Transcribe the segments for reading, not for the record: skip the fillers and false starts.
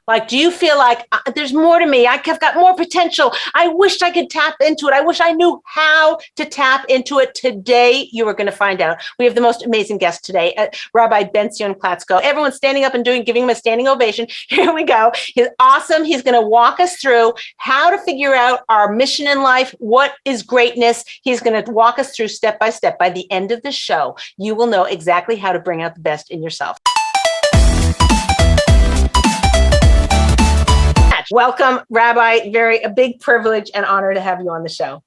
Like, do you feel like there's more to me? I've got more potential. I wish I could tap into it. I wish I knew how to tap into it. Today, you are going to find out. We have the most amazing guest today, Rabbi Benzion Klatzko. Everyone's standing up and giving him a standing ovation. Here we go. He's awesome. He's going to walk us through how to figure out our mission in life. What is greatness? He's going to walk us through step by step. By the end of the show, you will know exactly how to bring out the best in yourself. Welcome, Rabbi. A big privilege and honor to have you on the show.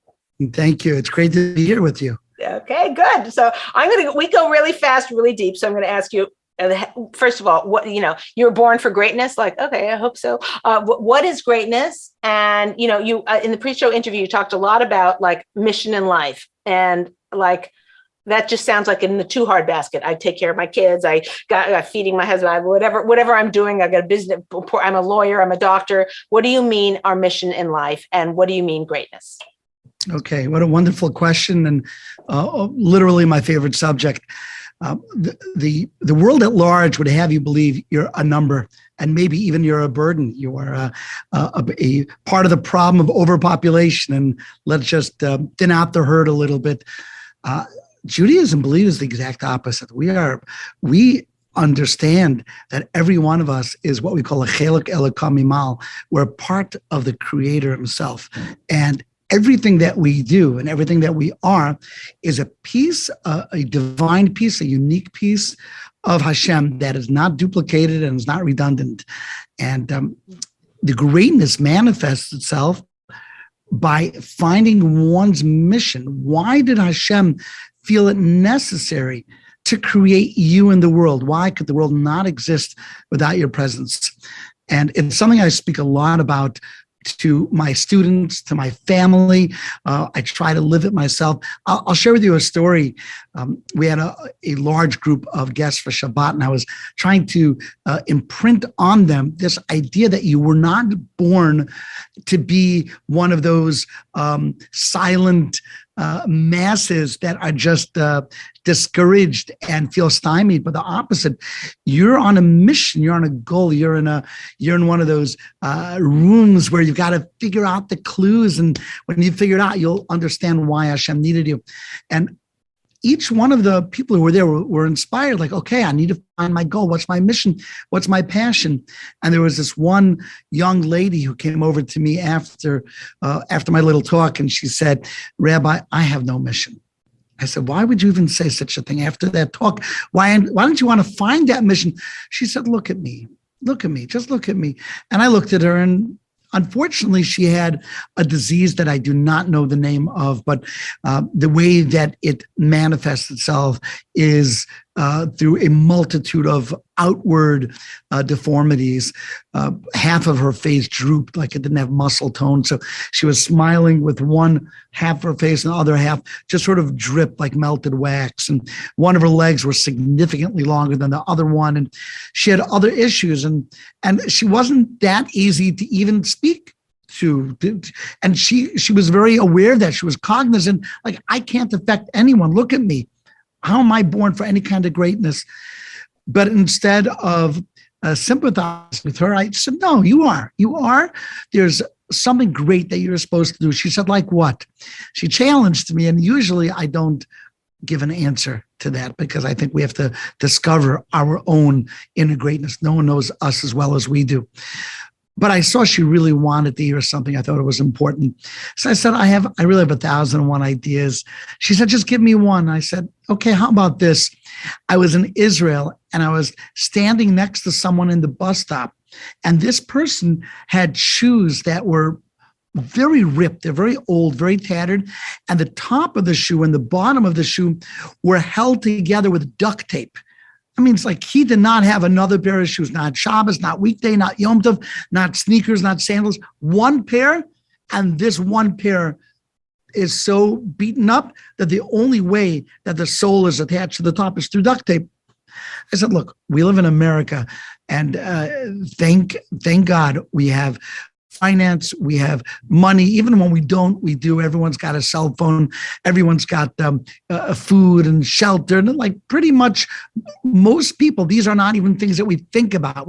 Thank you. It's great to be here with you. Okay, good. So we go really fast, really deep. So I'm going to ask you, first of all, you were born for greatness. Like, okay, I hope so. What is greatness? And, you in the pre-show interview, you talked a lot about like mission in life, and like, that just sounds like in the too hard basket. I take care of my kids. I got feeding my husband. Whatever I'm doing. I got a business. I'm a lawyer. I'm a doctor. What do you mean our mission in life? And what do you mean greatness? Okay, what a wonderful question, and literally my favorite subject. The world at large would have you believe you're a number, and maybe even you're a burden. You are a part of the problem of overpopulation, and let's just thin out the herd a little bit. Judaism believes the exact opposite. We understand that every one of us is what we call a chelek elokah mimal. We're part of the Creator Himself, and everything that we do and everything that we are is a piece, a divine piece, a unique piece of Hashem that is not duplicated and is not redundant. And the greatness manifests itself by finding one's mission. Why did Hashem feel it necessary to create you in the world? Why could the world not exist without your presence? And it's something I speak a lot about to my students, to my family. I try to live it myself. I'll share with you a story. We had a large group of guests for Shabbat, and I was trying to imprint on them this idea that you were not born to be one of those silent masses that are just discouraged and feel stymied, but the opposite. You're on a mission. You're on a goal. You're in one of those rooms where you've got to figure out the clues, and when you figure it out, you'll understand why Hashem needed you. And each one of the people who were there were inspired, like, okay, I need to find my goal. What's my mission? What's my passion? And there was this one young lady who came over to me after my little talk, and she said, Rabbi, I have no mission. I said, why would you even say such a thing after that talk? Why don't you want to find that mission? She said, look at me, just look at me. And I looked at her, and unfortunately, she had a disease that I do not know the name of, but the way that it manifests itself is through a multitude of outward deformities. Half of her face drooped, like it didn't have muscle tone. So she was smiling with one half of her face, and the other half just sort of dripped like melted wax. And one of her legs was significantly longer than the other one. And she had other issues, and she wasn't that easy to even speak to. And she was very aware that she was cognizant, like, I can't affect anyone. Look at me. How am I born for any kind of greatness? But instead of sympathizing with her, I said, no, you are. There's something great that you're supposed to do. She said, like what? She challenged me, and usually I don't give an answer to that because I think we have to discover our own inner greatness. No one knows us as well as we do. But I saw she really wanted to hear something. I thought it was important. So I said, I really have 1,001 ideas. She said, just give me one. I said, okay, how about this? I was in Israel, and I was standing next to someone in the bus stop, and this person had shoes that were very ripped. They're very old, very tattered. And the top of the shoe and the bottom of the shoe were held together with duct tape. I mean, it's like he did not have another pair of shoes, not Shabbos, not weekday, not Yom Tov, not sneakers, not sandals, one pair. And this one pair is so beaten up that the only way that the sole is attached to the top is through duct tape. I said, look, we live in America, and thank God we have finance, we have money. Even when we don't, we do. Everyone's got a cell phone. Everyone's got food and shelter. And like pretty much most people, these are not even things that we think about.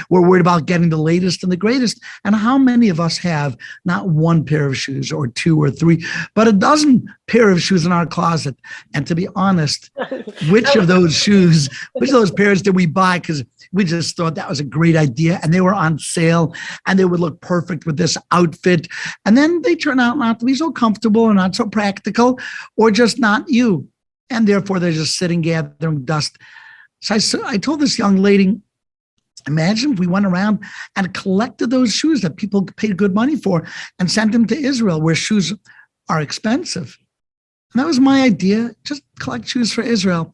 We're worried about getting the latest and the greatest. And how many of us have not one pair of shoes or two or three, but a dozen pair of shoes in our closet? And to be honest, which of those pairs did we buy? Because we just thought that was a great idea and they were on sale and they would look perfect with this outfit. And then they turn out not to be so comfortable or not so practical or just not you. And therefore they're just sitting gathering dust. So I told this young lady, imagine if we went around and collected those shoes that people paid good money for and sent them to Israel where shoes are expensive. And that was my idea, just collect shoes for Israel.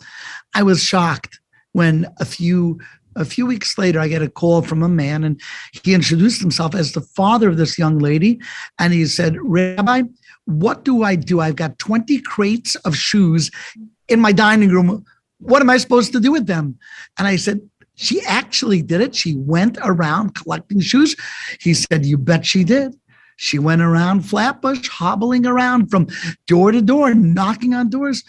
I was shocked when a few weeks later, I get a call from a man and he introduced himself as the father of this young lady. And he said, Rabbi, what do I do? I've got 20 crates of shoes in my dining room. What am I supposed to do with them? And I said, she actually did it. She went around collecting shoes. He said, you bet she did. She went around Flatbush, hobbling around from door to door, knocking on doors.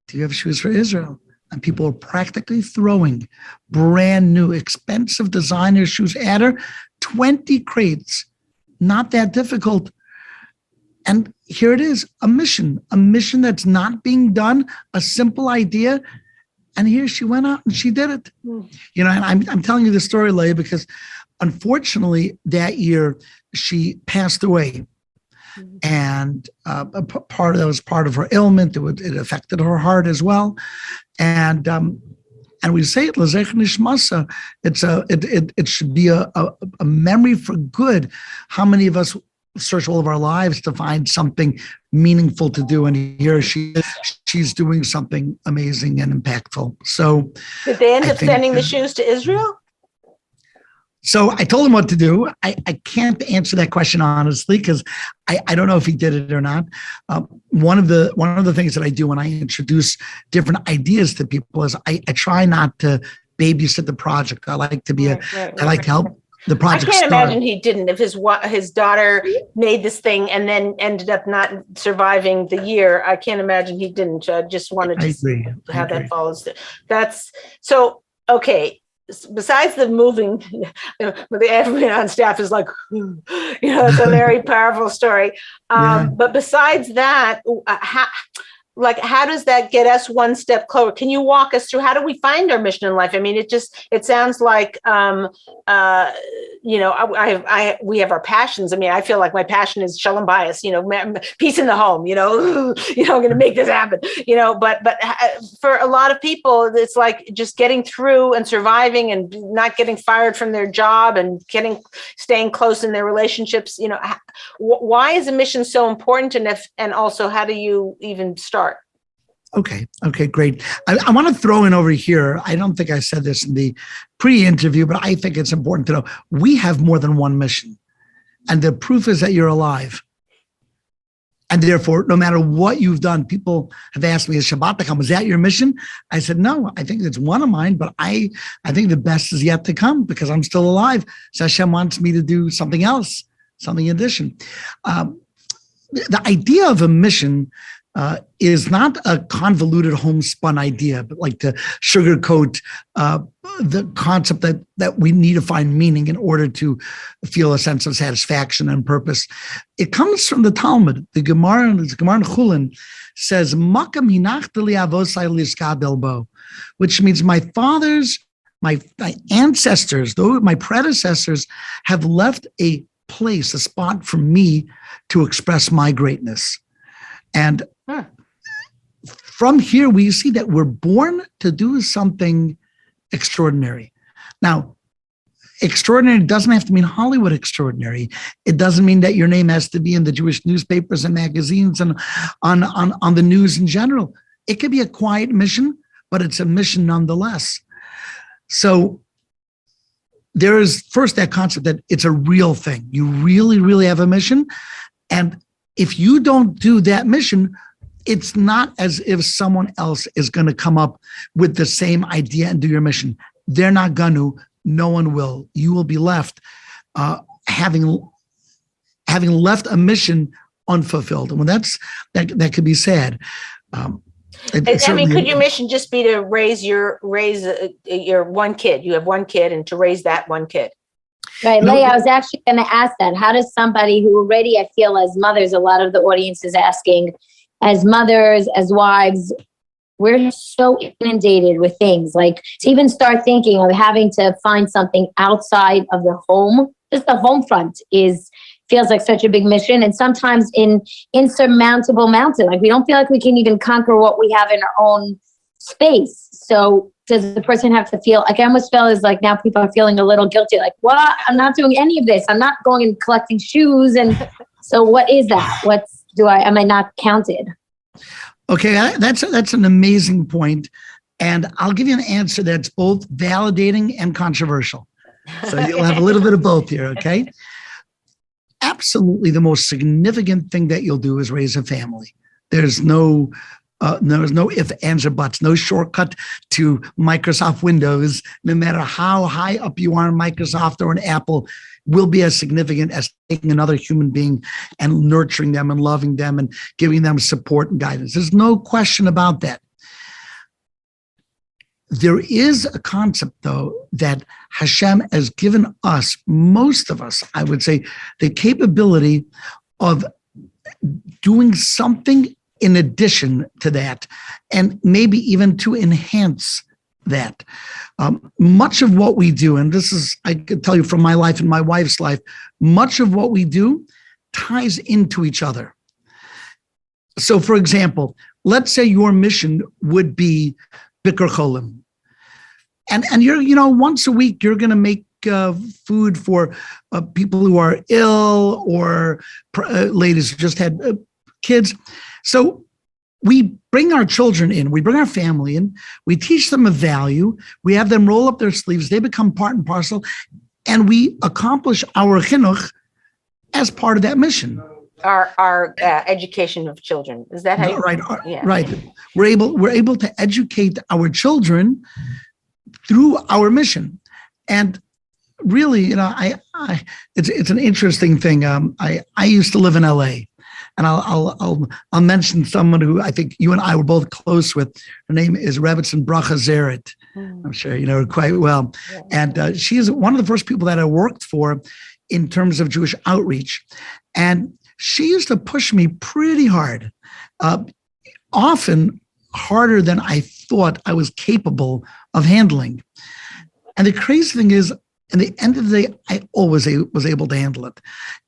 Do you have shoes for Israel? And people are practically throwing brand new, expensive designer shoes at her. 20 crates, not that difficult. And here it is, a mission that's not being done, a simple idea. And here she went out and she did it. You know, and I'm telling you this story, Leah, because unfortunately that year she passed away. And part of that was part of her ailment. It affected her heart as well. And we say it, L'zech nishmasa. It should be a memory for good. How many of us search all of our lives to find something meaningful to do? And here she's doing something amazing and impactful. So did they end up sending the shoes to Israel? So I told him what to do. I can't answer that question honestly because I don't know if he did it or not. One of the things that I do when I introduce different ideas to people is I try not to babysit the project. I like to be I like to help the project. I can't start. imagine he didn't. If his daughter made this thing and then ended up not surviving the year, I can't imagine he didn't. I just wanted to have that follows. That's so okay. Besides the moving, everyone on staff is like, it's a very powerful story. But besides that, how does that get us one step closer? Can you walk us through how do we find our mission in life? I mean, it sounds like, we have our passions. I mean, I feel like my passion is shalom bayis, peace in the home, I'm going to make this happen, but for a lot of people, it's like just getting through and surviving and not getting fired from their job and staying close in their relationships. Why is a mission so important? And also how do you even start? Okay, great. I want to throw in over here, I don't think I said this in the pre-interview, but I think it's important to know, we have more than one mission. And the proof is that you're alive. And therefore, no matter what you've done, people have asked me, is Shabbat to come? Is that your mission? I said, no, I think it's one of mine, but I think the best is yet to come because I'm still alive. So Hashem wants me to do something else, something in addition. The idea of a mission is not a convoluted homespun idea, but like to sugarcoat the concept that we need to find meaning in order to feel a sense of satisfaction and purpose. It comes from the Talmud. The Gemara in Chulin says, "Makam hinachta li avosai liskad elbo," which means my ancestors, my predecessors, have left a place, a spot for me to express my greatness. And from here, we see that we're born to do something extraordinary. Now, extraordinary doesn't have to mean Hollywood extraordinary. It doesn't mean that your name has to be in the Jewish newspapers and magazines and on the news in general. It could be a quiet mission, but it's a mission nonetheless. So there is first that concept that it's a real thing. You really, really have a mission. And if you don't do that mission, it's not as if someone else is going to come up with the same idea and do your mission. They're not going to. No one will. You will be left having having left a mission unfulfilled. And when that could be sad. Could your mission just be to raise your one kid? You have one kid, and to raise that one kid. Right, Leah, I was actually going to ask that. How does somebody who already, I feel as mothers, a lot of the audience is asking, as mothers, as wives, we're so inundated with things, like to even start thinking of having to find something outside of the home. Just the home front feels like such a big mission, and sometimes an insurmountable mountain. Like we don't feel like we can even conquer what we have in our own space. So does the person have to feel, like I almost feel as like now people are feeling a little guilty, like, what? I'm not doing any of this. I'm not going and collecting shoes. And so what is that? Am I not counted? Okay, that's an amazing point. And I'll give you an answer that's both validating and controversial. So you'll have a little bit of both here, okay? Absolutely the most significant thing that you'll do is raise a family. There's no ifs, ands, or buts, no shortcut to Microsoft Windows. No matter how high up you are in Microsoft or in Apple, will be as significant as taking another human being and nurturing them and loving them and giving them support and guidance. There's no question about that. There is a concept, though, that Hashem has given us, most of us, I would say, the capability of doing something in addition to that, and maybe even to enhance that. Much of what we do, and this is, I could tell you from my life and my wife's life, much of what we do ties into each other. So, for example, let's say your mission would be Bikur Cholim. And you're, once a week, you're going to make food for people who are ill or ladies who just had kids. So we bring our children in, we bring our family in, we teach them a value, we have them roll up their sleeves, they become part and parcel, and we accomplish our chinuch as part of that mission. Our education of children. Is that how you? Right, right. We're able to educate our children through our mission. And really, it's an interesting thing. I used to live in LA. And I'll mention someone who I think you and I were both close with. Her name is Rebbetzin Bracha Zeret. I'm sure you know her quite well. Yeah. And she is one of the first people that I worked for in terms of Jewish outreach. And she used to push me pretty hard, often harder than I thought I was capable of handling. And the crazy thing is, at the end of the day, I always was able to handle it.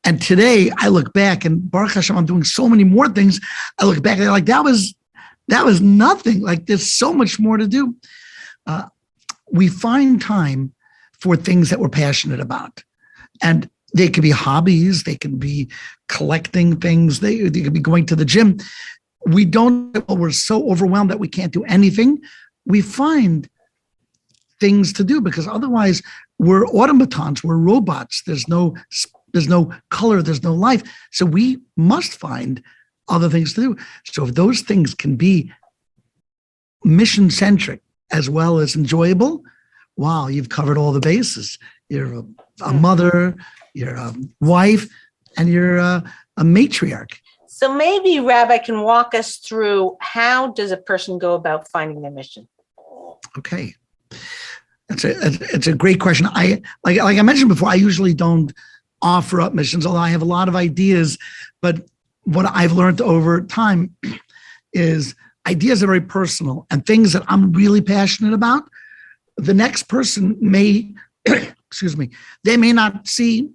And today I look back, and Baruch Hashem, I'm doing so many more things. I look back and I'm like, that was nothing. Like, there's so much more to do. We find time for things that we're passionate about. And they could be hobbies. They can be collecting things. They could be going to the gym. We're so overwhelmed that we can't do anything. We find things to do, because otherwise we're automatons, we're robots. There's no color, there's no life. So we must find other things to do. So if those things can be mission-centric as well as enjoyable, wow, you've covered all the bases. You're a mother, you're a wife, and you're a matriarch. So maybe Rabbi can walk us through, how does a person go about finding their mission? Okay. It's a great question. Like I mentioned before, I usually don't offer up missions, although I have a lot of ideas. But what I've learned over time is ideas are very personal, and things that I'm really passionate about, the next person may, they may not see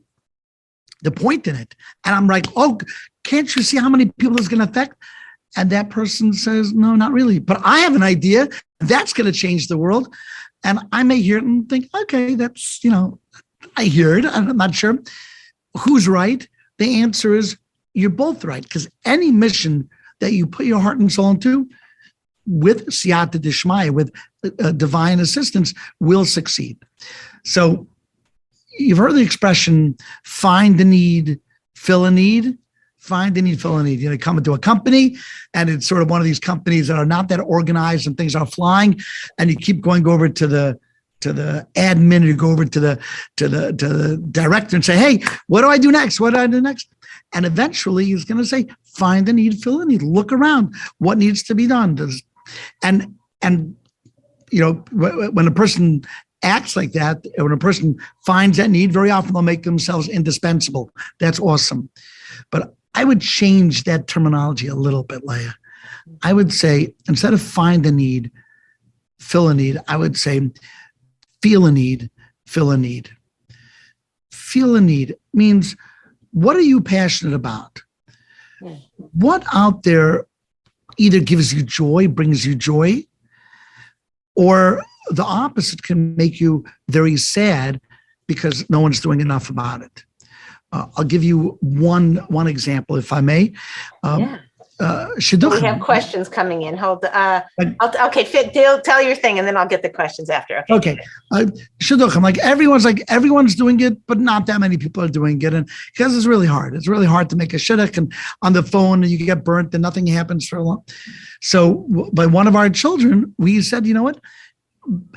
the point in it. And I'm like, oh, can't you see how many people it's going to affect? And that person says, no, not really. But I have an idea that's going to change the world. And I may hear it and think, okay, that's, I hear it. I'm not sure who's right. The answer is you're both right, because any mission that you put your heart and soul into with siyata dishmaya, with divine assistance, will succeed. So you've heard the expression, find the need, fill a need. Find the need, fill a need. You come into a company, and it's sort of one of these companies that are not that organized, and things are flying, and you keep going over to the admin, or you go over to the director and say, hey, what do I do next? What do I do next? And eventually he's going to say, find the need, fill the need, look around, what needs to be done. And when a person acts like that, when a person finds that need, very often they'll make themselves indispensable. That's awesome. But I would change that terminology a little bit, Leah. I would say, instead of find the need, fill a need, I would say feel a need, fill a need. Feel a need means, what are you passionate about? What out there either gives you joy, brings you joy, or the opposite can make you very sad because no one's doing enough about it. I'll give you one example, if I may. We have questions coming in. Hold. Okay, tell your thing, and then I'll get the questions after. Okay. Shidduchim, everyone's doing it, but not that many people are doing it, and because it's really hard. It's really hard to make a shidduch, and on the phone, you get burnt, and nothing happens for a long. So, by one of our children, we said, you know what?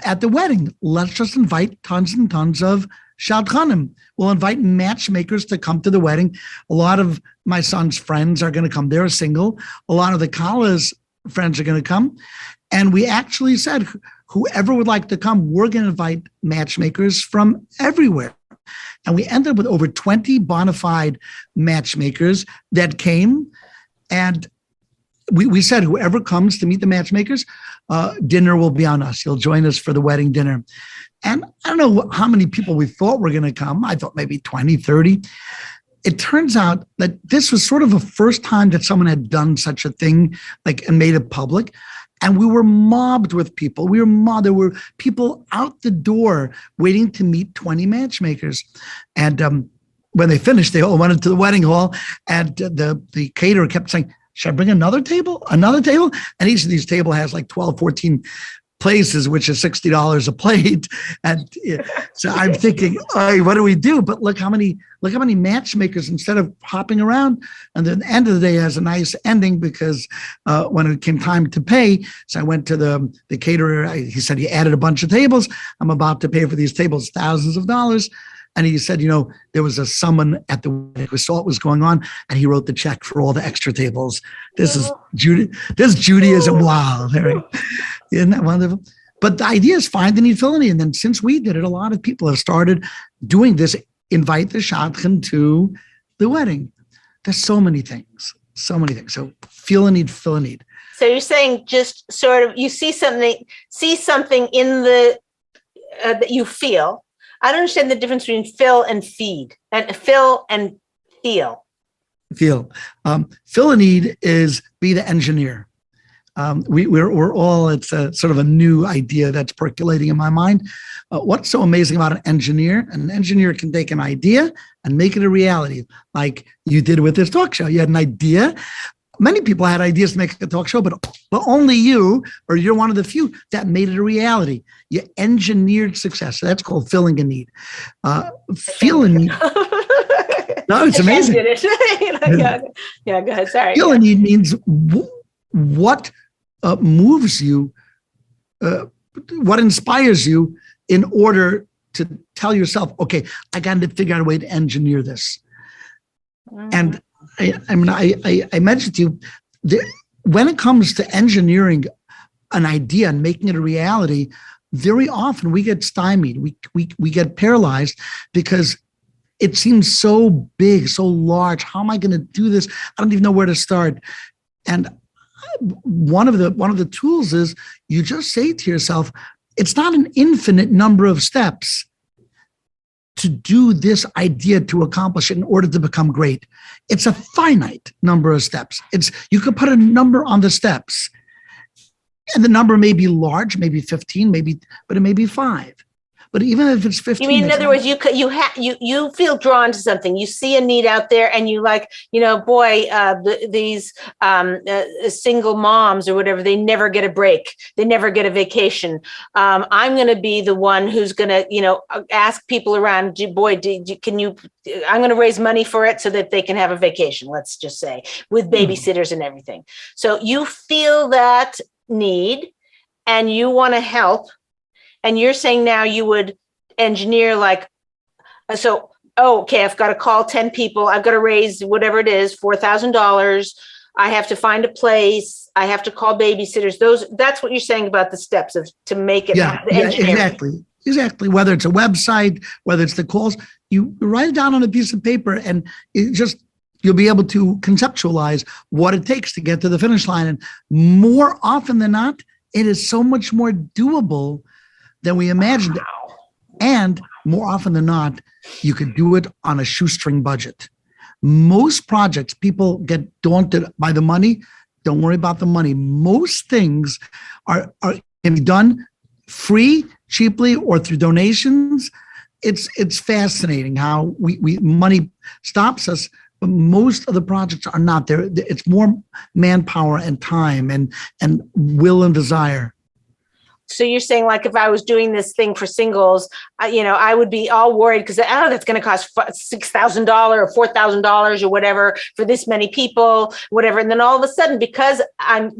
At the wedding, let's just invite tons and tons of shadchanim. We'll invite matchmakers to come to the wedding. A lot of my son's friends are going to come. They're single. A lot of the Kala's friends are going to come. And we actually said, whoever would like to come, we're going to invite matchmakers from everywhere. And we ended up with over 20 bona fide matchmakers that came. And we said, whoever comes to meet the matchmakers, dinner will be on us. You'll join us for the wedding dinner. And I don't know how many people we thought were going to come. I thought maybe 20, 30. It turns out that this was sort of the first time that someone had done such a thing, and made it public. And we were mobbed with people. There were people out the door waiting to meet 20 matchmakers. And when they finished, they all went into the wedding hall. And the caterer kept saying, should I bring another table? Another table? And each of these tables has 12, 14 places, which is $60 a plate. And so I'm thinking, hey, what do we do? But look how many matchmakers, instead of hopping around, and then the end of the day has a nice ending, because when it came time to pay, so I went to the caterer. He said he added a bunch of tables. I'm about to pay for these tables thousands of dollars. And he said, there was someone at the wedding who saw what was going on, and he wrote the check for all the extra tables. This is Judaism. Wow. Isn't that wonderful? But the idea is find the need, fill the need. And then since we did it, a lot of people have started doing this, invite the shadchan to the wedding. There's so many things. So feel a need, fill a need. So you're saying just sort of, you see something in the, that you feel. I don't understand the difference between fill and feed, and fill and feel. Fill a need is be the engineer. We're all, it's a sort of a new idea that's percolating in my mind. What's so amazing about an engineer? An engineer can take an idea and make it a reality, like you did with this talk show. You had an idea. Many people had ideas to make a talk show, but only you, or you're one of the few that made it a reality. You engineered success. So that's called filling a need. Feel a need. No, it's amazing. Yeah, go ahead. Sorry. Feel a need means what moves you, what inspires you in order to tell yourself, okay, I got to figure out a way to engineer this. And I mentioned to you, when it comes to engineering an idea and making it a reality, very often we get stymied, we get paralyzed, because it seems so big, so large. How am I going to do this? I don't even know where to start. And one of the tools is you just say to yourself, it's not an infinite number of steps to do this idea, to accomplish it in order to become great. It's a finite number of steps. You could put a number on the steps, and the number may be large, maybe 15, but it may be 5. But even if it's 15, you mean, in other words, you feel drawn to something. You see a need out there, and you these single moms or whatever, they never get a break. They never get a vacation. I'm going to be the one who's going to, ask people around. I'm going to raise money for it so that they can have a vacation. Let's just say, with babysitters and everything. So you feel that need, and you want to help. And you're saying now you would engineer so oh, okay, I've got to call 10 people. I've got to raise whatever it is, $4,000. I have to find a place. I have to call babysitters. That's what you're saying about the steps to make it. Yeah, exactly. Whether it's a website, whether it's the calls, you write it down on a piece of paper, and you'll be able to conceptualize what it takes to get to the finish line. And more often than not, it is so much more doable than we imagined. Wow. And more often than not, you could do it on a shoestring budget. Most projects, people get daunted by the money. Don't worry about the money. Most things can be done free, cheaply, or through donations. It's fascinating how we money stops us, but most of the projects are not there. It's more manpower and time and will and desire. So you're saying, like, if I was doing this thing for singles, I would be all worried because that's going to cost $6,000 or $4,000 or whatever for this many people, whatever. And then all of a sudden, because I'm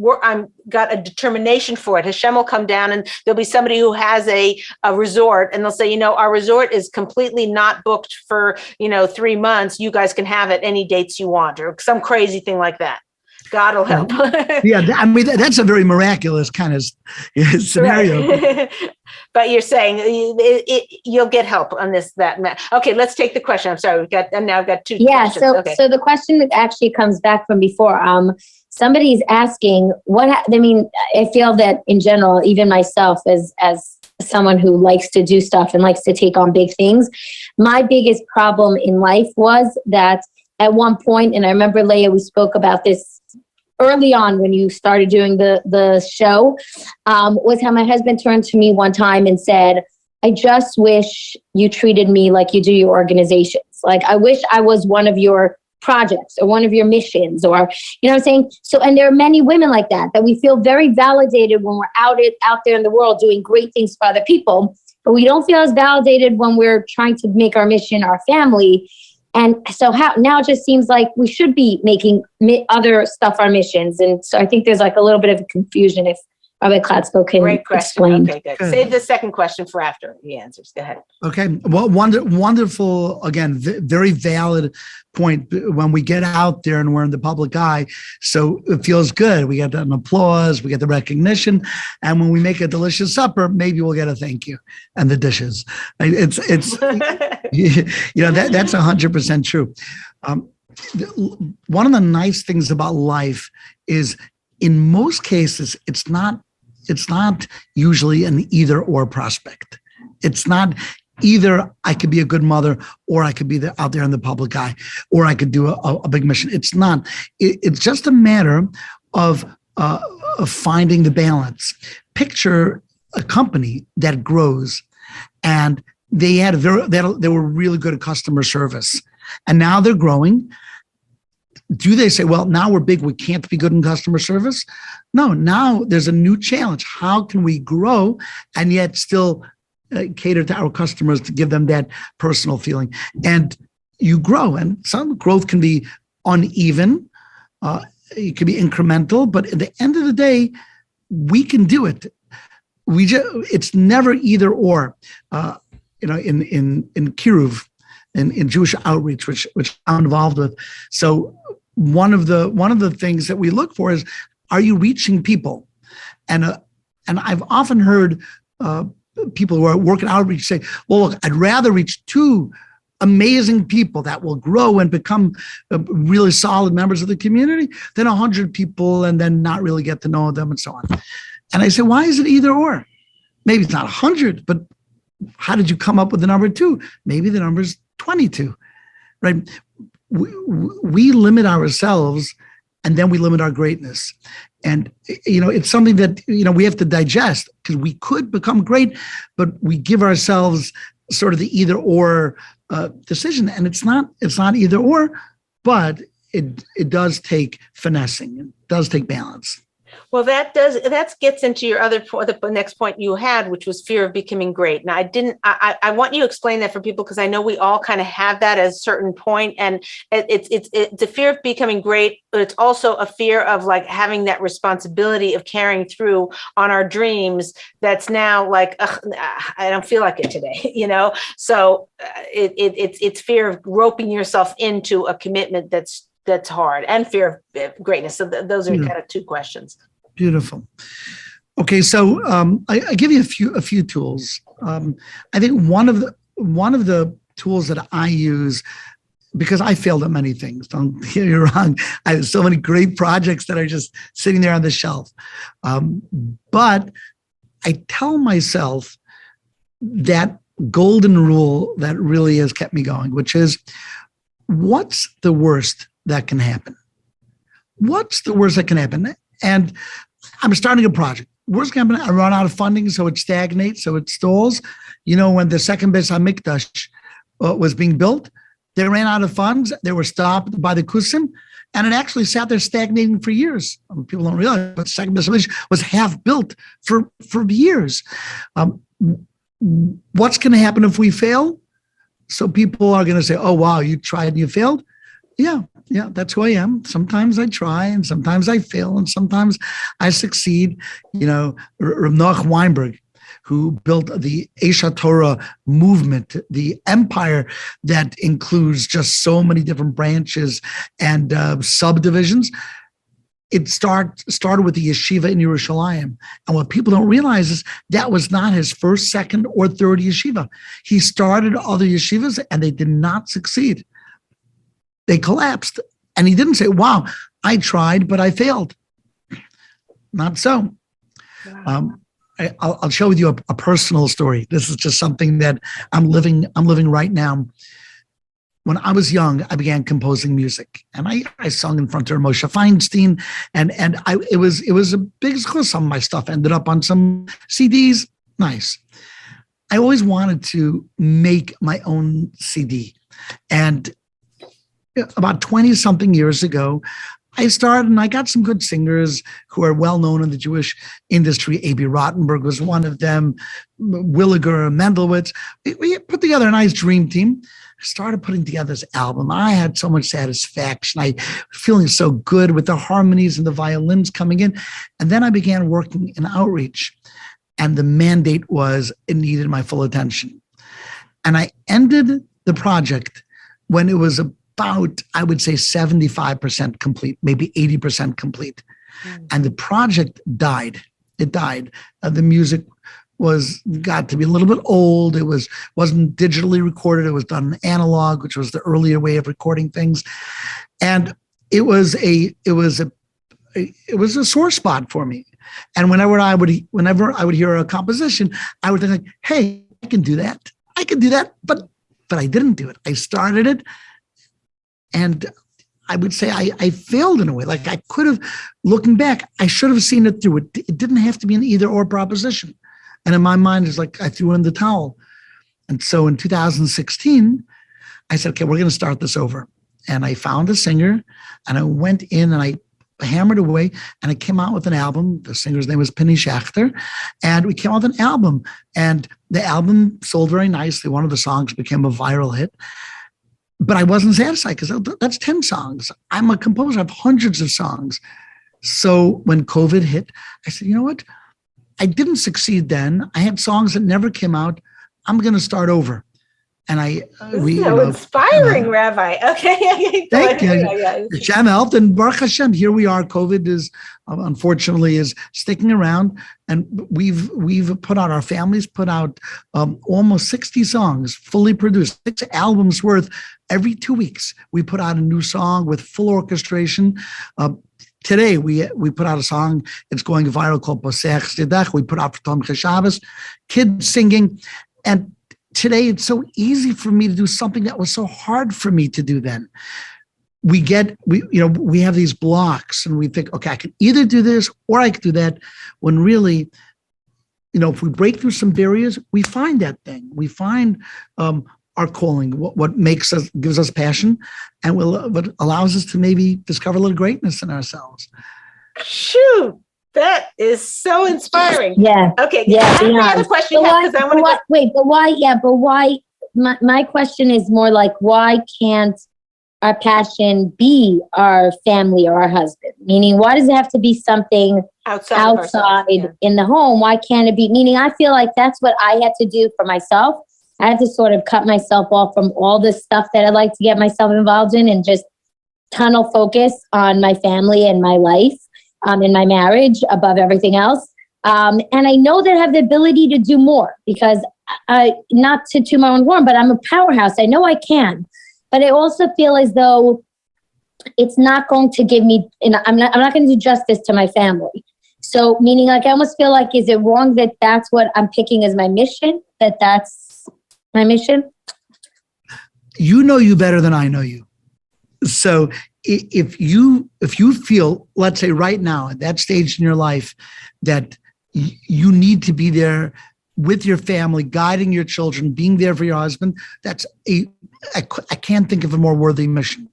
got a determination for it, Hashem will come down and there'll be somebody who has a resort, and they'll say, our resort is completely not booked for 3 months. You guys can have it any dates you want, or some crazy thing like that. God will help. Yeah, I mean, that's a very miraculous kind of scenario. Right. But you're saying you'll get help on that. Okay, let's take the question. I'm sorry, I've got two questions. So the question actually comes back from before. Somebody's asking I feel that in general, even myself as someone who likes to do stuff and likes to take on big things, my biggest problem in life was that at one point, and I remember, Leah, we spoke about this early on when you started doing the show, was how my husband turned to me one time and said, I just wish you treated me like you do your organizations. Like, I wish I was one of your projects or one of your missions, or, you know what I'm saying? So, and there are many women like that we feel very validated when we're out there in the world doing great things for other people, but we don't feel as validated when we're trying to make our mission our family. And so now it just seems like we should be making other stuff our missions. And so I think there's like a little bit of a confusion if Rabbi Klatzko can explain. Okay, good. Save the second question for after he answers. Go ahead. Okay. Well, wonderful, again, very valid point when we get out there and we're in the public eye. So it feels good. We get an applause, we get the recognition. And when we make a delicious supper, maybe we'll get a thank you and the dishes. It's that's 100% true. One of the nice things about life is, in most cases, it's not usually an either or prospect. It's not either I could be a good mother or I could be out there in the public eye or I could do a big mission. It's not. It's just a matter of finding the balance. Picture a company that grows and they were really good at customer service, and now they're growing. Do they say, well, now we're big, we can't be good in customer service? No, now there's a new challenge. How can we grow and yet still cater to our customers to give them that personal feeling? And you grow, and some growth can be uneven. It can be incremental, but at the end of the day, we can do it. It's never either or. In Kiruv, in Jewish outreach, which I'm involved with. So one of the things that we look for is, are you reaching people? And I've often heard people who are working outreach say, well, look, I'd rather reach 2 amazing people that will grow and become really solid members of the community than 100 people and then not really get to know them and so on. And I say, why is it either or? Maybe it's not 100, but how did you come up with the number 2? Maybe the number is 22, right? We limit ourselves and then we limit our greatness. And, it's something that, we have to digest, because we could become great, but we give ourselves sort of the either or decision. And it's not either or, but it does take finessing. It does take balance. Well, that gets into your other point, the next point you had, which was fear of becoming great. Now, I want you to explain that for people, because I know we all kind of have that at a certain point, and it's a fear of becoming great, but it's also a fear of like having that responsibility of carrying through on our dreams. That's now like, I don't feel like it today, you know. So it's fear of roping yourself into a commitment that's hard, and fear of greatness. So those are kind of two questions. Beautiful. Okay, so I give you a few tools. I think one of the tools that I use, because I failed at many things. Don't get me wrong. I have so many great projects that are just sitting there on the shelf. But I tell myself that golden rule that really has kept me going, which is, what's the worst that can happen? What's the worst that can happen? And I'm starting a project. Worst can happen, I run out of funding, so it stagnates, so it stalls. You know, when the second Beis HaMikdash was being built, they ran out of funds. They were stopped by the Kusim, and it actually sat there stagnating for years. People don't realize, but the second Beis HaMikdash was half built for years. What's going to happen if we fail? So people are going to say, "Oh, wow, you tried and you failed." Yeah, that's who I am. Sometimes I try, and sometimes I fail, and sometimes I succeed. You know, Rav Noach Weinberg, who built the Esha Torah movement, the empire that includes just so many different branches and subdivisions. It started with the yeshiva in Yerushalayim. And what people don't realize is that was not his first, second, or third yeshiva. He started other yeshivas, and they did not succeed. They collapsed. And he didn't say, "Wow, I tried, but I failed." Not so. Wow. I'll share with you a personal story. This is just something that I'm living right now. When I was young, I began composing music, and I sung in front of Moshe Feinstein, and it was a big success. Some of my stuff ended up on some CDs. Nice. I always wanted to make my own CD, and about 20 something years ago, I started, and I got some good singers who are well known in the Jewish industry. A.B. Rottenberg was one of them, Williger, Mendelowitz. We put together a nice dream team. I started putting together this album. I had so much satisfaction. I was feeling so good with the harmonies and the violins coming in. And then I began working in outreach. And the mandate was it needed my full attention. And I ended the project when it was about, I would say, 75% complete, maybe 80% complete. And the project died. It died. The music got to be a little bit old. It wasn't digitally recorded. It was done analog, which was the earlier way of recording things. And it was a sore spot for me. And whenever I would hear a composition, I would think like, "Hey, I can do that. But I didn't do it. I started it. And I would say I failed in a way. Like I could have, looking back, I should have seen it through. It didn't have to be an either or proposition. And in my mind, it's like I threw in the towel. And so in 2016, I said, "Okay, we're going to start this over." And I found a singer, and I went in and I hammered away, and I came out with an album. The singer's name was Penny Schachter. And we came out with an album. And the album sold very nicely. One of the songs became a viral hit. But I wasn't satisfied because that's 10 songs. I'm a composer. I have hundreds of songs. So when COVID hit, I said, "You know what? I didn't succeed then. I had songs that never came out. I'm going to start over." And inspiring, Rabbi. Okay. Thank you. Hashem helped, and Baruch Hashem, here we are. COVID is, unfortunately, is sticking around, and we've put out, our families put out almost 60 songs, fully produced, 6 albums worth. Every 2 weeks, we put out a new song with full orchestration. Today, we put out a song, it's going viral, called Posech Stidach. We put out for Tom Chashavas, kids singing. And today, it's so easy for me to do something that was so hard for me to do then. We have these blocks, and we think, okay, I can either do this or I can do that, when really, if we break through some barriers, we find that thing. We find our calling, what gives us passion, and what allows us to maybe discover a little greatness in ourselves. Shoot. That is so inspiring. Yeah. Okay. Yeah. Any other question you have? Because I want to wait, but why? Yeah, but why? My question is more like, why can't our passion be our family or our husband? Meaning, why does it have to be something outside in the home? Why can't it be? Meaning, I feel like that's what I had to do for myself. I had to sort of cut myself off from all this stuff that I like to get myself involved in and just tunnel focus on my family and my life, and my marriage above everything else. And I know that I have the ability to do more because not to toot my own horn, but I'm a powerhouse. I know I can, but I also feel as though it's not going to give me, I'm not going to do justice to my family. So meaning like, I almost feel like, is it wrong that that's what I'm picking as my mission? That's my mission? You know you better than I know you. So if you feel, let's say right now at that stage in your life that you need to be there with your family, guiding your children, being there for your husband, I can't think of a more worthy mission.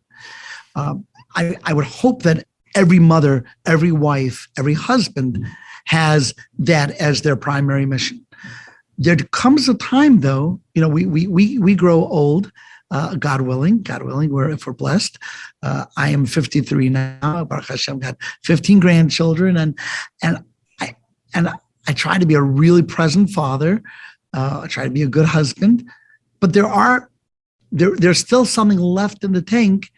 I would hope that every mother, every wife, every husband has that as their primary mission. There comes a time though, we grow old. God willing, if we're blessed. I am 53 now. Baruch Hashem, got 15 grandchildren, and I try to be a really present father. I try to be a good husband, but there's still something left in the tank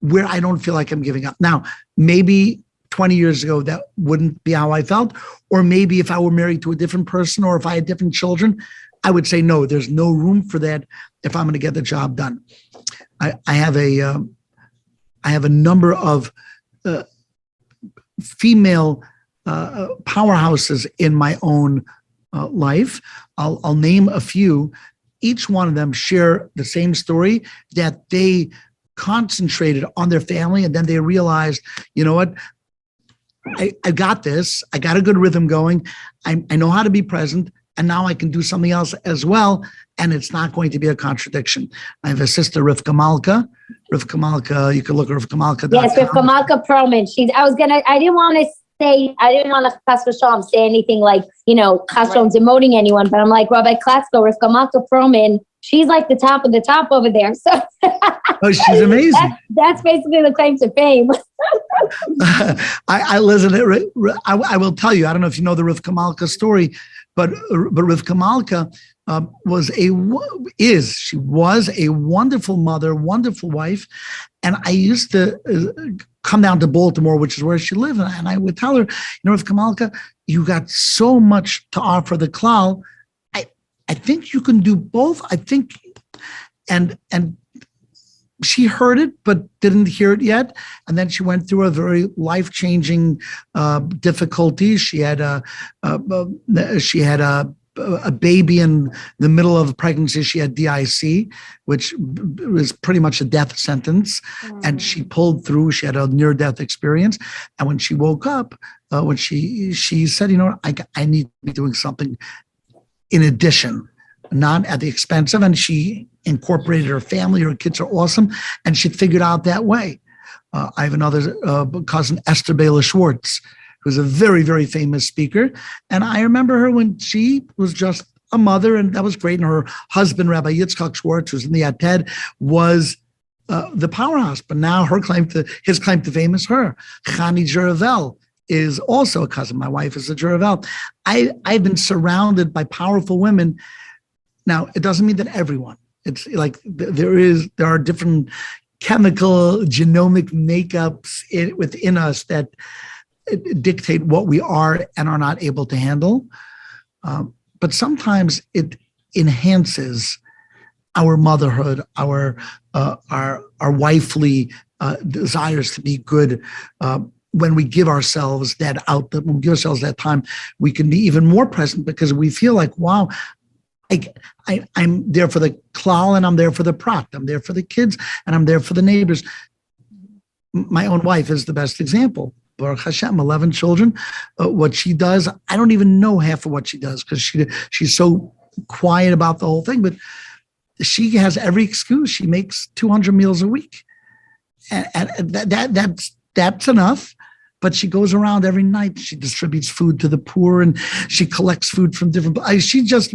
where I don't feel like I'm giving up. Now, maybe 20 years ago that wouldn't be how I felt, or maybe if I were married to a different person, or if I had different children, I would say, no, there's no room for that if I'm going to get the job done. I have a number of female powerhouses in my own life. I'll name a few. Each one of them share the same story, that they concentrated on their family and then they realized, you know what? I got this. I got a good rhythm going. I know how to be present. And now I can do something else as well, and it's not going to be a contradiction. I have a sister, Rivka Malka. You can look at Rivka Malka. Yes, Rivka Malka Perlman. I didn't want to Chas v'shalom say anything like, Chas v'shalom demoting anyone, but I'm like, Rabbi Klatzo, Rivka Malka Perlman, she's like the top of the top over there. So oh, she's amazing. That's basically the claim to fame. I listen. I will tell you. I don't know if you know the Rivka Malka story, but Rivka Malka was a wonderful mother, wonderful wife, and I used to come down to Baltimore, which is where she lived, and I would tell her, Rivka Malka, you got so much to offer the klal. I think you can do both. I think, and she heard it, but didn't hear it yet. And then she went through a very life-changing difficulty. She had a baby in the middle of pregnancy. She had DIC, which was pretty much a death sentence. And she pulled through. She had a near-death experience. And when she woke up, when she said, I need to be doing something in addition, not at the expense of, and she incorporated her family. Her kids are awesome, and she figured out that way. I have another cousin, Esther Bela Schwartz, who's a very, very famous speaker. And I remember her when she was just a mother, and that was great. And her husband, Rabbi Yitzchak Schwartz, who's in the Ated, was the powerhouse. But now his claim to fame is her. Chani Jeravel is also a cousin. My wife is a Jeravel. I've been surrounded by powerful women. Now, it doesn't mean that everyone. It's like there are different chemical, genomic makeups within us that dictate what we are and are not able to handle. But sometimes it enhances our motherhood, our wifely desires to be good. When we give ourselves when we give ourselves that time, we can be even more present because we feel like, wow, I'm there for the klal and I'm there for the prat. I'm there for the kids and I'm there for the neighbors. My own wife is the best example. Baruch Hashem, 11 children. What she does, I don't even know half of what she does because she's so quiet about the whole thing. But she has every excuse. She makes 200 meals a week, and that's enough. but she goes around every night. She distributes food to the poor and she collects food from different,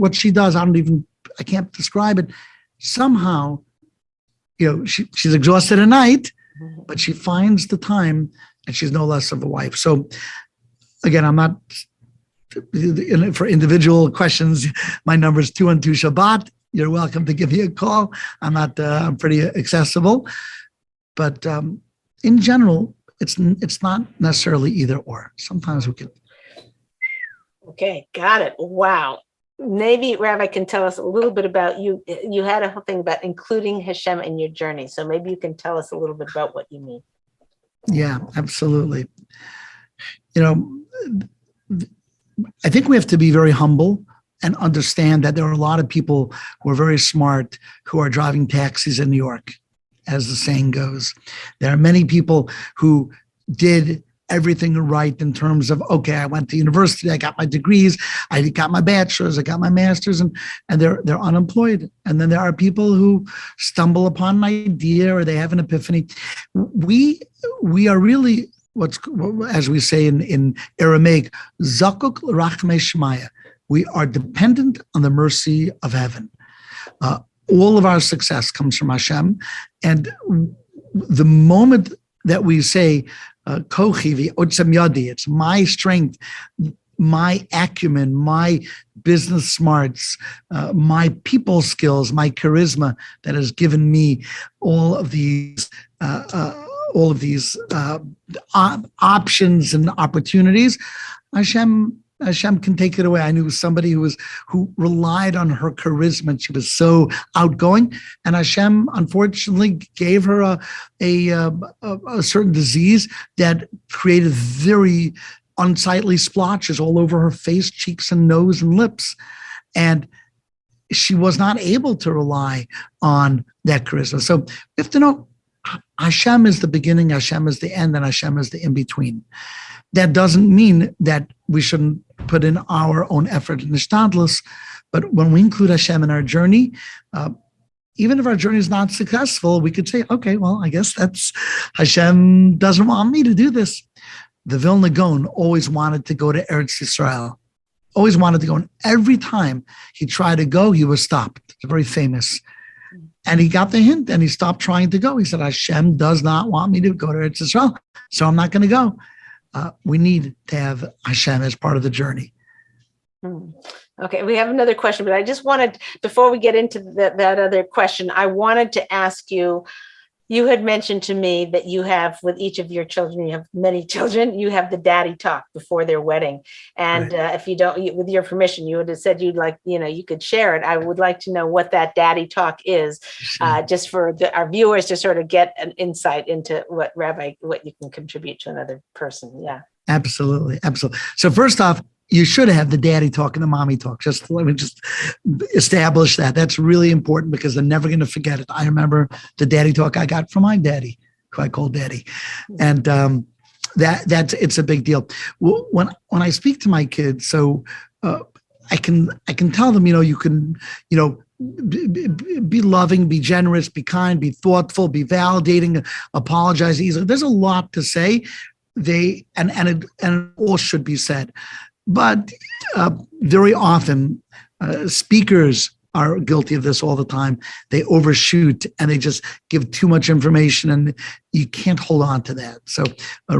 what she does, I can't describe it. Somehow, she's exhausted at night, but she finds the time and she's no less of a wife. So again, I'm not, for individual questions, my number is 212 Shabbat. You're welcome to give me a call. I'm pretty accessible, but in general, it's not necessarily either or. Sometimes we can. Okay, got it. Wow. Maybe Rabbi can tell us a little bit about you. You had a whole thing about including Hashem in your journey. So maybe you can tell us a little bit about what you mean. Yeah, absolutely. I think we have to be very humble and understand that there are a lot of people who are very smart who are driving taxis in New York, as the saying goes. There are many people who did everything right in terms of, okay, I went to university, I got my degrees, I got my bachelor's, I got my master's, and they're unemployed. And then there are people who stumble upon an idea or they have an epiphany. We are really, as we say in Aramaic, zakuk l'rachmei shmaya. We are dependent on the mercy of heaven. All of our success comes from Hashem. And the moment that we say, kochi v'otzem yadi, it's my strength, my acumen, my business smarts, my people skills, my charisma that has given me all of these options and opportunities, Hashem can take it away. I knew somebody who relied on her charisma. She was so outgoing, and Hashem unfortunately gave her a certain disease that created very unsightly splotches all over her face, cheeks, and nose and lips, and she was not able to rely on that charisma. So we have to know Hashem is the beginning, Hashem is the end, and Hashem is the in-between. That doesn't mean that we shouldn't put in our own effort in nishtadlus, but when we include Hashem in our journey, even if our journey is not successful, we could say, okay, well, I guess that's Hashem doesn't want me to do this. The Vilna Gaon always wanted to go to Eretz Yisrael, always wanted to go, and every time he tried to go, he was stopped. It's very famous. And he got the hint and he stopped trying to go. He said, Hashem does not want me to go to Eretz Yisrael, so I'm not going to go. We need to have Hashem as part of the journey. Okay, we have another question, but I just wanted, before we get into that other question, I wanted to ask you, you had mentioned to me that you have, with each of your children, you have many children, you have the daddy talk before their wedding. And right. If you don't, with your permission, you would have said you'd like, you could share it. I would like to know what that daddy talk is, just for our viewers to sort of get an insight into what you can contribute to another person. Yeah. Absolutely. Absolutely. So first off, you should have the daddy talk and the mommy talk. Let me establish that. That's really important because they're never going to forget it. I remember the daddy talk I got from my daddy, who I call daddy. And it's a big deal. When I speak to my kids, so I can tell them, you can, be loving, be generous, be kind, be thoughtful, be validating, apologize easily. There's a lot to say. And it all should be said. But very often, speakers are guilty of this all the time. They overshoot and they just give too much information, and you can't hold on to that. So, a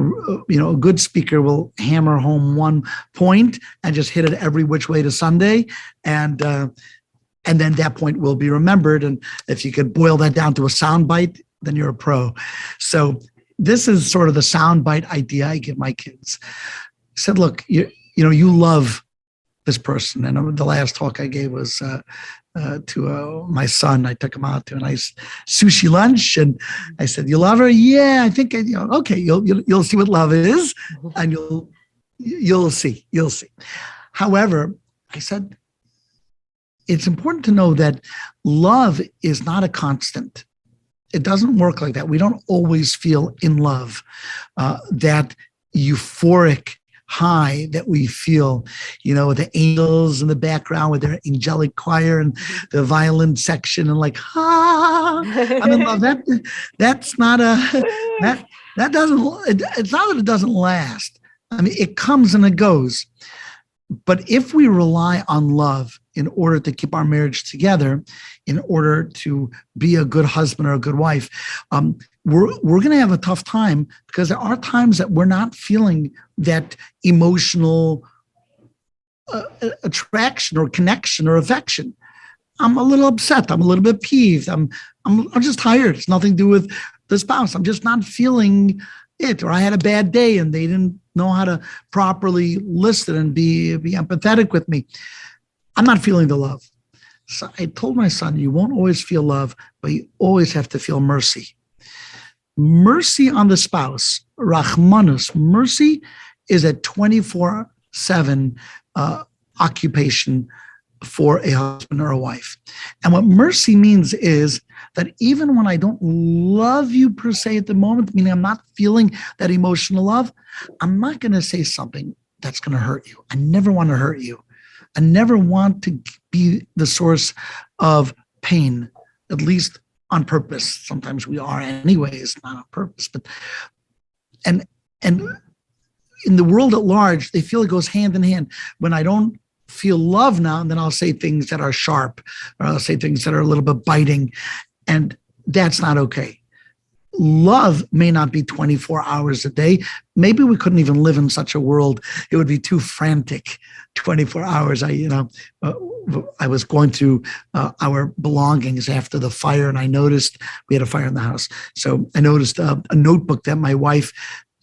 good speaker will hammer home one point and just hit it every which way to Sunday, and then that point will be remembered. And if you could boil that down to a soundbite, then you're a pro. So this is sort of the soundbite idea I give my kids. I said, look, you love this person. And the last talk I gave was to my son. I took him out to a nice sushi lunch, and I said, "You love her?" "Yeah, I think." Okay, you'll see what love is, and you'll see. However, I said, it's important to know that love is not a constant. It doesn't work like that. We don't always feel in love. That euphoric high that we feel, with the angels in the background with their angelic choir and the violin section and like, I'm in love. That's not that doesn't, it's not that it doesn't last. I mean, it comes and it goes. But if we rely on love in order to keep our marriage together, in order to be a good husband or a good wife, we're going to have a tough time, because there are times that we're not feeling that emotional attraction or connection or affection. I'm a little upset. I'm a little bit peeved. I'm just tired. It's nothing to do with the spouse. I'm just not feeling it. Or I had a bad day and they didn't know how to properly listen and be empathetic with me. I'm not feeling the love. So I told my son, you won't always feel love, but you always have to feel mercy. Mercy on the spouse, Rachmanus, mercy is a 24/7 occupation for a husband or a wife. And what mercy means is that even when I don't love you per se at the moment, meaning I'm not feeling that emotional love, I'm not going to say something that's going to hurt you. I never want to hurt you. I never want to be the source of pain, at least on purpose. Sometimes we are anyways, not on purpose. But and in the world at large, they feel it goes hand in hand. When I don't feel love now, and then I'll say things that are sharp, or I'll say things that are a little bit biting, and that's not okay. Love may not be 24 hours a day. Maybe we couldn't even live in such a world. It would be too frantic, 24 hours. I was going through our belongings after the fire, and I noticed we had a fire in the house. So I noticed a notebook that my wife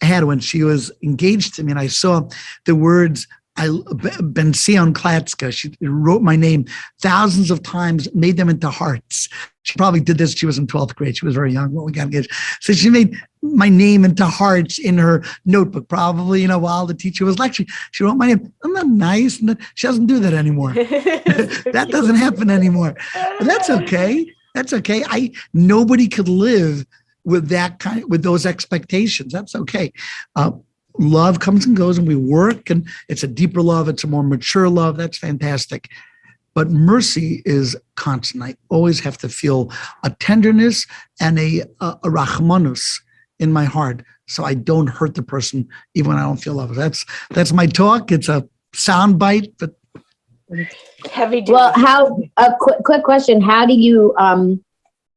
had when she was engaged to me, and I saw the words, Benzion Klatzko. She wrote my name thousands of times, made them into hearts. She probably did this. She was in 12th grade. She was very young when we got engaged. So she made my name into hearts in her notebook, probably, while the teacher was lecturing. She wrote my name. I'm not nice. She doesn't do that anymore. That doesn't happen anymore. But that's okay. That's okay. Nobody could live with with those expectations. That's okay. Love comes and goes, and we work, and it's a deeper love. It's a more mature love. That's fantastic. But mercy is constant. I always have to feel a tenderness and a rachmanus in my heart, so I don't hurt the person even when I don't feel love. That's my talk. It's a sound bite, but heavy. Well, quick question. How do you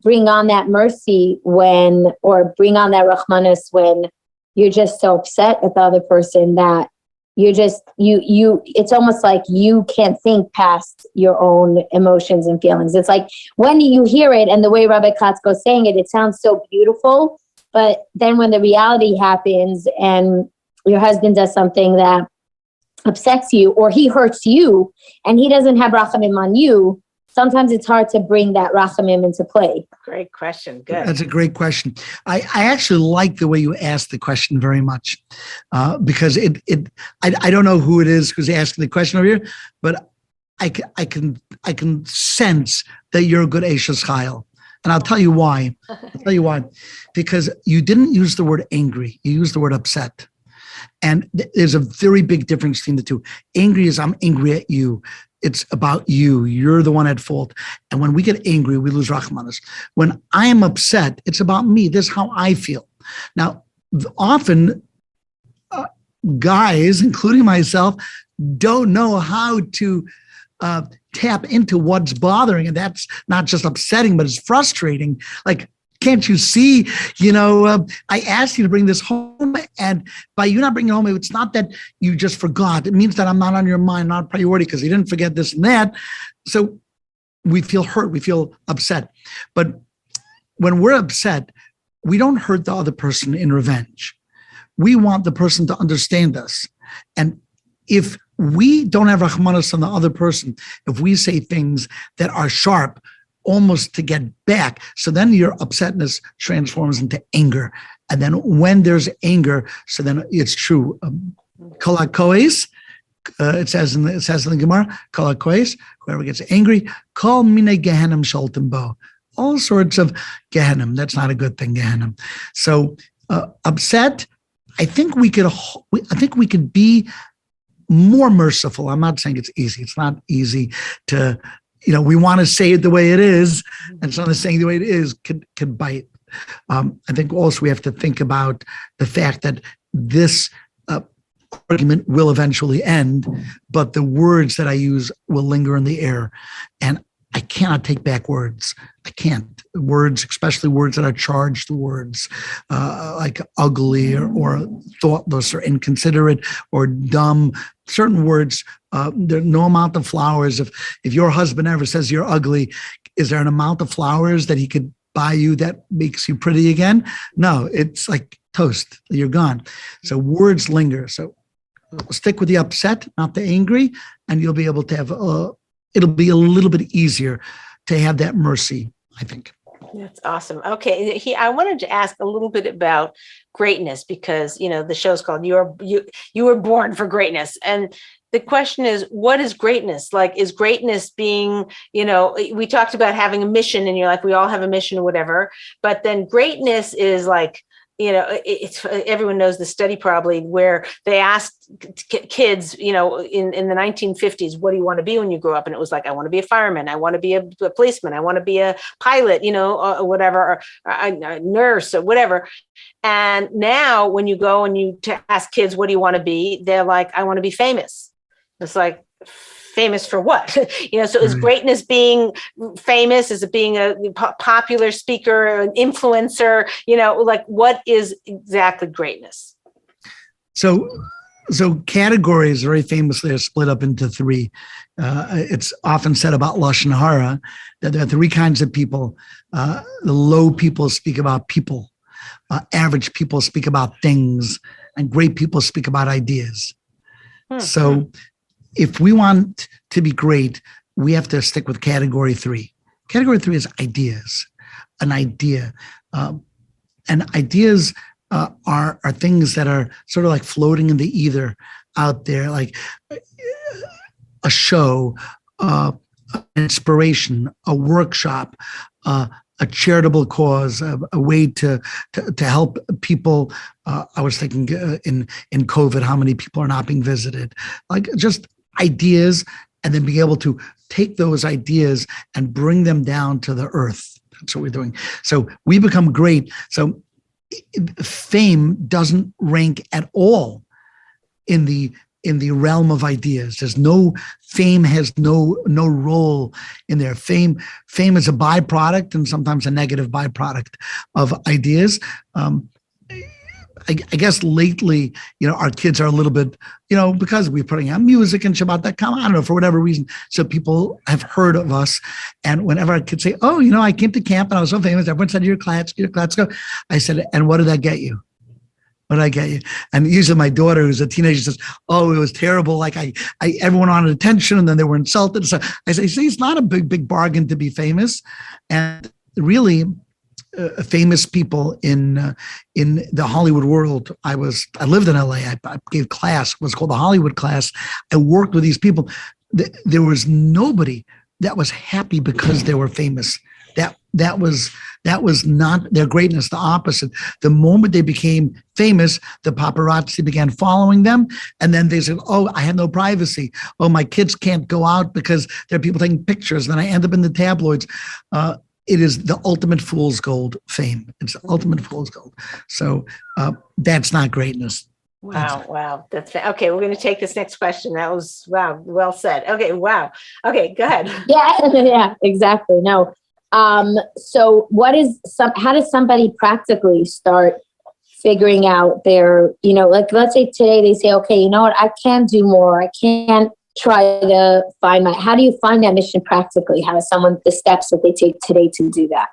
bring on that mercy or bring on that rachmanus when you're just so upset at the other person that it's almost like you can't think past your own emotions and feelings. It's like when you hear it, and the way Rabbi Klatzo is saying it, it sounds so beautiful. But then when the reality happens and your husband does something that upsets you, or he hurts you and he doesn't have rachamim on you, sometimes it's hard to bring that rachamim into play. Great question. Good. That's a great question. I actually like the way you asked the question very much, because I don't know who it is who's asking the question over here, but I can sense that you're a good Eishes Chayil. And I'll tell you why. Because you didn't use the word angry. You used the word upset. And there's a very big difference between the two. Angry is I'm angry at you. It's about you. You're the one at fault. And when we get angry, we lose rachmanus. When I am upset, it's about me. This is how I feel. Now, often guys, including myself, don't know how to tap into what's bothering. And that's not just upsetting, but it's frustrating. Like, can't you see, I asked you to bring this home, and by you not bringing it home, it's not that you just forgot. It means that I'm not on your mind, not a priority, because you didn't forget this and that. So we feel hurt, we feel upset. But when we're upset, we don't hurt the other person in revenge. We want the person to understand us. And if we don't have rachmanus on the other person, if we say things that are sharp, almost to get back. So then your upsetness transforms into anger. And then when there's anger, so then it's true. Kol hakoes, it says in the Gemara, Kol hakoes, whoever gets angry, kol minei gehenim sholtem bo. All sorts of gehenim. That's not a good thing, gehenim. So upset, I think we could be more merciful. I'm not saying it's easy. It's not easy to, we want to say it the way it is, and some of the saying the way it is could bite. I think also we have to think about the fact that this argument will eventually end, but the words that I use will linger in the air, and I cannot take back words. I can't. Words, especially words that are charged words, like ugly or thoughtless or inconsiderate or dumb. Certain words, there's no amount of flowers. If your husband ever says you're ugly, is there an amount of flowers that he could buy you that makes you pretty again? No, it's like toast. You're gone. So words linger. So stick with the upset, not the angry, and you'll be able to have, it'll be a little bit easier to have that mercy, I think. That's awesome. Okay. I wanted to ask a little bit about greatness because, the show's called You Were Born for Greatness. And the question is, what is greatness? Like, is greatness being, we talked about having a mission and you're like, we all have a mission or whatever, but then greatness is like, it's everyone knows the study probably where they asked kids, in the 1950s, what do you want to be when you grow up? And it was like, I want to be a fireman. I want to be a policeman. I want to be a pilot, or whatever, or a nurse or whatever. And now when you go and you ask kids, what do you want to be? They're like, I want to be famous. It's like, famous for what? So is greatness being famous? Is it being a popular speaker, an influencer? Like what is exactly greatness? So categories very famously are split up into three. It's often said about Lashon Hara that there are three kinds of people. The low people speak about people. Average people speak about things. And great people speak about ideas. So if we want to be great, we have to stick with category 3. Category 3 is ideas, an idea. And ideas are things that are sort of like floating in the ether out there, like a show, an inspiration, a workshop, a charitable cause, a way to help people. I was thinking in COVID, how many people are not being visited, like just ideas, and then being able to take those ideas and bring them down to the earth. That's what we're doing. So we become great. So fame doesn't rank at all in the realm of ideas. There's no fame has no role in there. Fame is a byproduct and sometimes a negative byproduct of ideas. I guess lately, our kids are a little bit, because we're putting out music and Shabbat.com, I don't know, for whatever reason. So people have heard of us. And whenever our kids say, oh, I came to camp and I was so famous, everyone said, you're Klatzko. I said, and what did that get you? What did I get you? And usually my daughter, who's a teenager, says, oh, it was terrible. Like everyone wanted attention and then they were insulted. So I say, see, it's not a big bargain to be famous. And really, famous people in the Hollywood world. I lived in LA. I gave class. It was called the Hollywood class. I worked with these people. There was nobody that was happy because they were famous. That was not their greatness. The opposite. The moment they became famous, the paparazzi began following them, and then they said, "Oh, I have no privacy. Oh, my kids can't go out because there are people taking pictures." Then I end up in the tabloids. It is the ultimate fool's gold fame. It's the ultimate fool's gold. So that's not greatness. Wow. That's okay. We're going to take this next question. That was, wow, well said. Okay. Wow. Okay. Go ahead. Yeah, exactly. No. So how does somebody practically start figuring out their, like, let's say today they say, okay, you know what? I can do more. I can't try to find how do you find that mission practically? How does the steps that they take today to do that?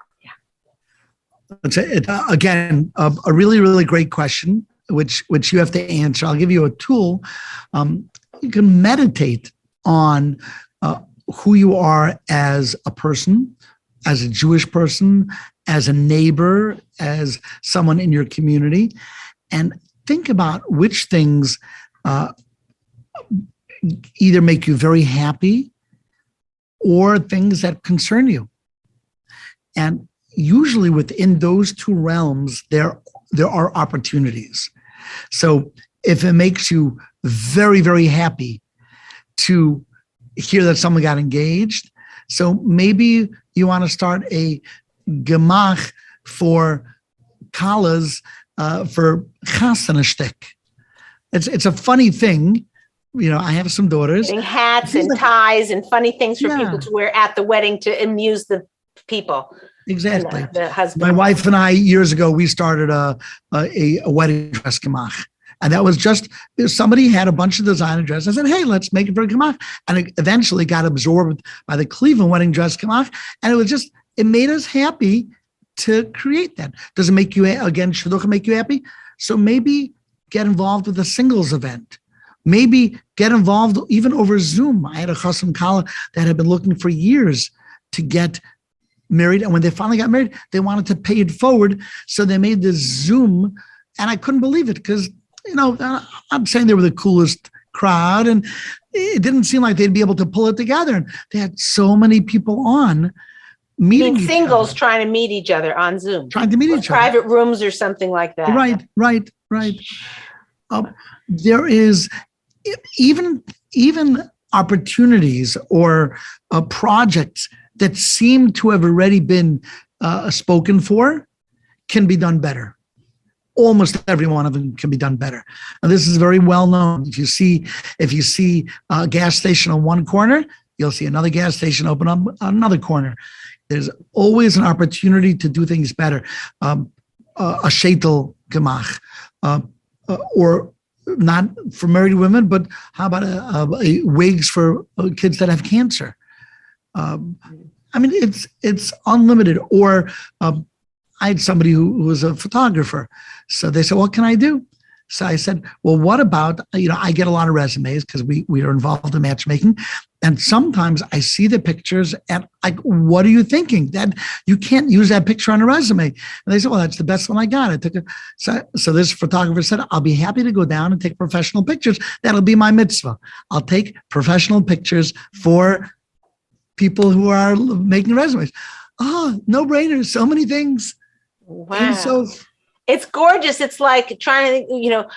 Again, a really, really great question, which you have to answer. I'll give you a tool. You can meditate on who you are as a person, as a Jewish person, as a neighbor, as someone in your community, and think about which things either make you very happy or things that concern you. And usually within those two realms, there are opportunities. So if it makes you very, very happy to hear that someone got engaged, so maybe you want to start a gemach for collars for chasana shtick. It's a funny thing. I have some daughters. Getting hats and ties and funny things for people to wear at the wedding to amuse the people. Exactly. The husband. My wife and I, years ago, we started a wedding dress gemach. And that was just, somebody had a bunch of designer dresses. I said, hey, let's make it for a gemach. And it eventually got absorbed by the Cleveland wedding dress gemach. And it made us happy to create that. Does it make you, again, shidduchim make you happy? So maybe get involved with a singles event. Maybe get involved even over Zoom. I had a chassan kala that had been looking for years to get married. And when they finally got married, they wanted to pay it forward. So they made this Zoom. And I couldn't believe it because, I'm saying they were the coolest crowd. And it didn't seem like they'd be able to pull it together. And they had so many people on meeting singles trying to meet each other on Zoom. Trying to meet each other. Private rooms or something like that. Right. There is even opportunities or projects that seem to have already been spoken for can be done better. Almost every one of them can be done better. And this is very well known. If you see a gas station on one corner, you'll see another gas station open up on another corner. There's always an opportunity to do things better. A sheitel gemach, or not for married women, but how about a wigs for kids that have cancer? It's unlimited. Or I had somebody who was a photographer. So they said, what can I do? So I said, well, what about, I get a lot of resumes because we are involved in matchmaking. And sometimes I see the pictures and what are you thinking? That you can't use that picture on a resume. And they said, well, that's the best one I got. I took it. So this photographer said, I'll be happy to go down and take professional pictures. That'll be my mitzvah. I'll take professional pictures for people who are making resumes. Oh, no brainers. So many things. Wow. It's gorgeous. It's like trying to,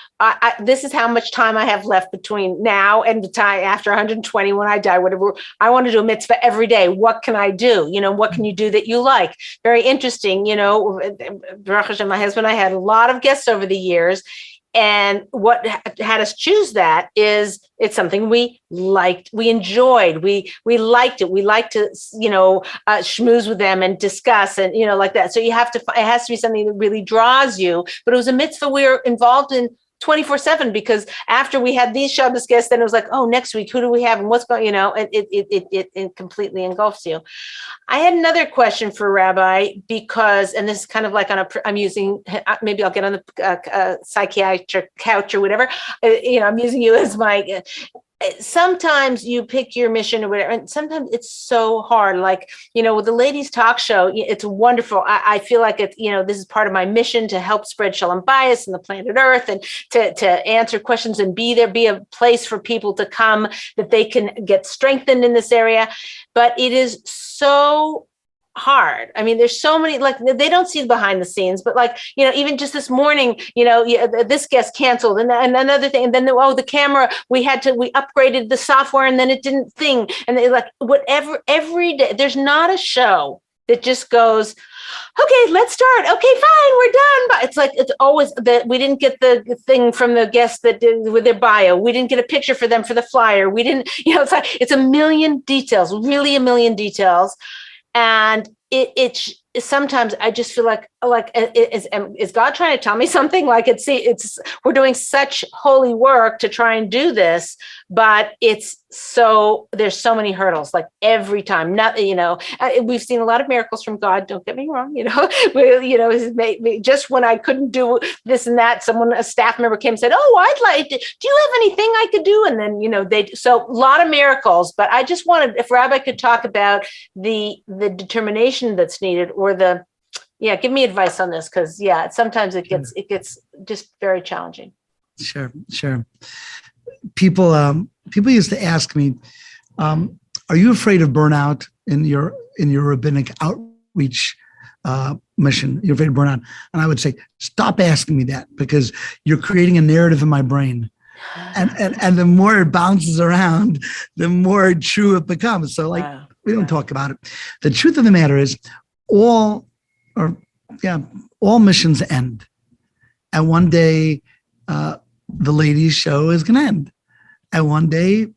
this is how much time I have left between now and the time after 120 when I die, whatever. I want to do a mitzvah every day. What can I do? What can you do that you like? Very interesting. Baruch Hashem, my husband and I had a lot of guests over the years. And what had us choose that is it's something we liked, we enjoyed, we liked it. We like to, schmooze with them and discuss and, like that. So it has to be something that really draws you. But it was a mitzvah we were involved in 24/7 because after we had these Shabbos guests, then it was like, oh, next week, who do we have? And what's going, it completely engulfs you. I had another question for Rabbi because, and this is kind of like I'm using, maybe I'll get on the psychiatric couch or whatever. I'm using you as my, sometimes you pick your mission or whatever, and sometimes it's so hard. Like, with the Ladies TalkShow, it's wonderful. I feel like it's, this is part of my mission to help spread shalom bayis in the planet Earth and to answer questions and be a place for people to come that they can get strengthened in this area. But it is so hard. There's so many, they don't see behind the scenes, but even just this morning, this guest canceled and another thing. And then, the camera, we upgraded the software and then it didn't thing. And whatever, every day, there's not a show that just goes, okay, let's start. Okay, fine, we're done. But it's always that we didn't get the thing from the guests that did with their bio. We didn't get a picture for them for the flyer. We didn't, it's a million details, really a million details. And it's sometimes I just feel like is God trying to tell me something? It's we're doing such holy work to try and do this, but there's so many hurdles. Like every time, we've seen a lot of miracles from God. Don't get me wrong. Just when I couldn't do this and that, a staff member came and said, "Oh, I'd like to. Do you have anything I could do?" And then so a lot of miracles. But I just wanted if Rabbi could talk about the determination that's needed or give me advice on this because sometimes it gets just very challenging. Sure. People used to ask me, "Are you afraid of burnout in your rabbinic outreach mission? You're afraid of burnout. And I would say, stop asking me that, because you're creating a narrative in my brain. And the more it bounces around, the more true it becomes. So we don't talk about it. The truth of the matter is all missions end. And one day the ladies show is going to end. And one day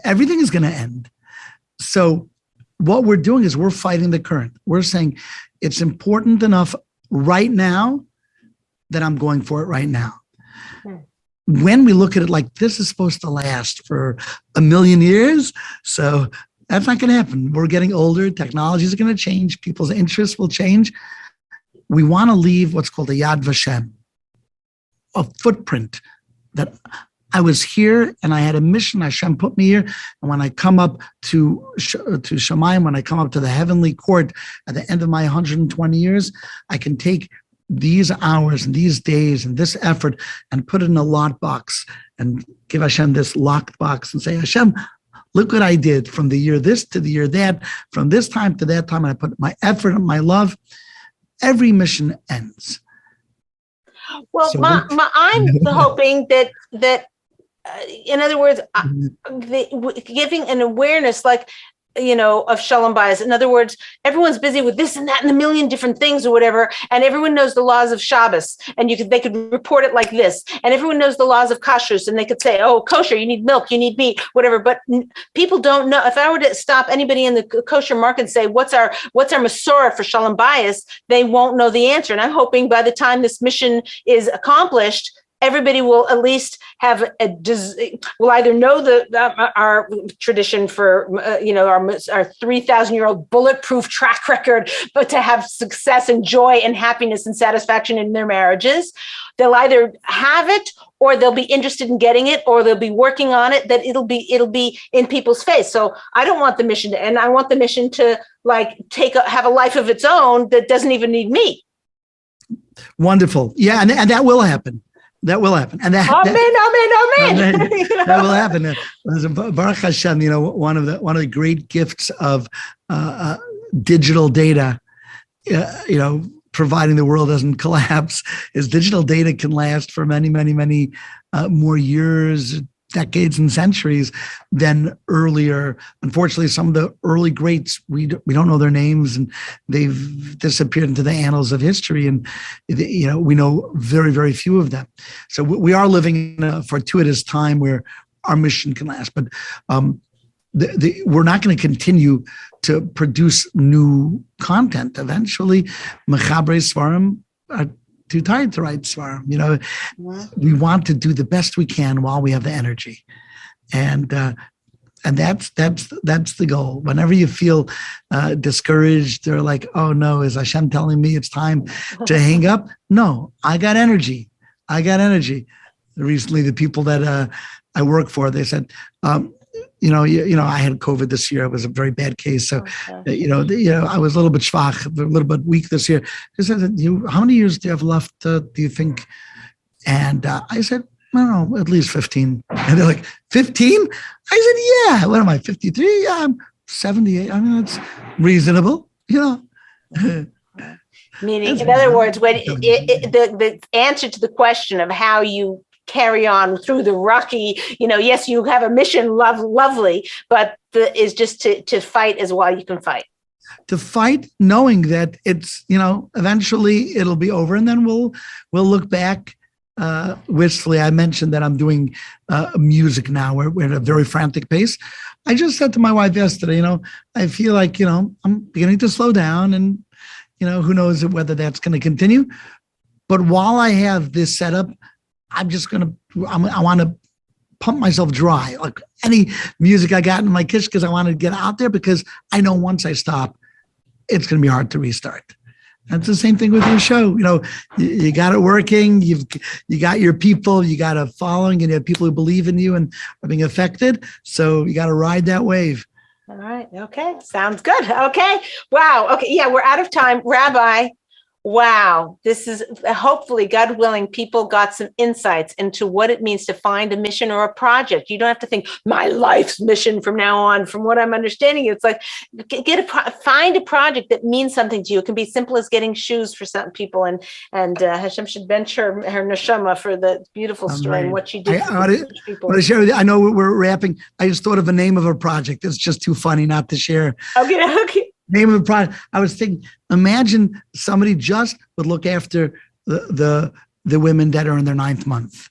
everything is going to end. So what we're doing is we're fighting the current. We're saying it's important enough right now that I'm going for it right now. When we look at it like this is supposed to last for 1 million years, so that's not going to happen. We're getting older. Technologies are going to change. People's interests will change. We want to leave what's called a Yad Vashem, a footprint that I was here and I had a mission. Hashem put me here. And when I come up to Shamayim, when I come up to the heavenly court at the end of my 120 years, I can take these hours and these days and this effort and put it in a lot box and give Hashem this locked box and say, Hashem, look what I did from the year this to the year that, from this time to that time. And I put my effort and my love. Every mission ends. Well, so I'm hoping that in other words, giving an awareness of shalom bayis. In other words, everyone's busy with this and that and a million different things or whatever, and everyone knows the laws of Shabbos, and they could report it like this, and everyone knows the laws of kashrus, and they could say, oh, kosher, you need milk, you need meat, whatever. But people don't know. If I were to stop anybody in the kosher market and say, what's our masorah for shalom bayis, they won't know the answer. And I'm hoping by the time this mission is accomplished, everybody will at least have will either know our tradition for our 3,000-year-old bulletproof track record, but to have success and joy and happiness and satisfaction in their marriages. They'll either have it, or they'll be interested in getting it, or they'll be working on it. That it'll be in people's face. So I don't want the mission to end. I want the mission to have a life of its own that doesn't even need me. Wonderful, yeah, and that will happen. That will happen. And amen. That will happen. Baruch Hashem, one of the great gifts of digital data, providing the world doesn't collapse, is digital data can last for many, many, many more years, decades and centuries than earlier. Unfortunately, some of the early greats, we don't know their names, and they've disappeared into the annals of history. And, we know very, very few of them. So we are living in a fortuitous time where our mission can last. But we're not going to continue to produce new content. Eventually, Mechabrei Svarim are too tired to write svarim. We want to do the best we can while we have the energy, and that's the goal. Whenever you feel discouraged or like, oh no, is Hashem telling me it's time to hang up? No, I got energy. Recently, the people that I work for, they said, I had COVID this year. It was a very bad case. So, I was a little bit schwach, a little bit weak this year. They said, how many years do you have left, do you think? And I said, I don't know, at least 15. And they're like, 15? I said, yeah. What am I, 53? Yeah, I'm 78. I mean, that's reasonable, Meaning, in other words, when the answer to the question of how you carry on through the rocky, yes, you have a mission, lovely, but is just to fight as well you can fight. To fight, knowing that it's, eventually it'll be over, and then we'll look back wistfully. I mentioned that I'm doing music now. We're at a very frantic pace. I just said to my wife yesterday, I feel like, I'm beginning to slow down, and, who knows whether that's going to continue. But while I have this setup, I want to pump myself dry, like any music I got in my kitchen, because I want to get out there, because I know once I stop, it's going to be hard to restart. That's the same thing with your show. You got it working. You got your people. You got a following, and you have people who believe in you and are being affected. So you got to ride that wave. All right. Okay. Sounds good. Okay. Wow. Okay. Yeah, we're out of time. Rabbi, Wow. This is hopefully, God willing, people got some insights into what it means to find a mission or a project. You don't have to think my life's mission from now on. From what I'm understanding, it's like find a project that means something to you. It can be simple as getting shoes for some people, and Hashem should bench her neshama for the beautiful story and what she did for people. I share with you, I know we're wrapping. I just thought of a name of a project. It's just too funny not to share. Okay. Name of the project. I was thinking, imagine somebody just would look after the women that are in their 9th month.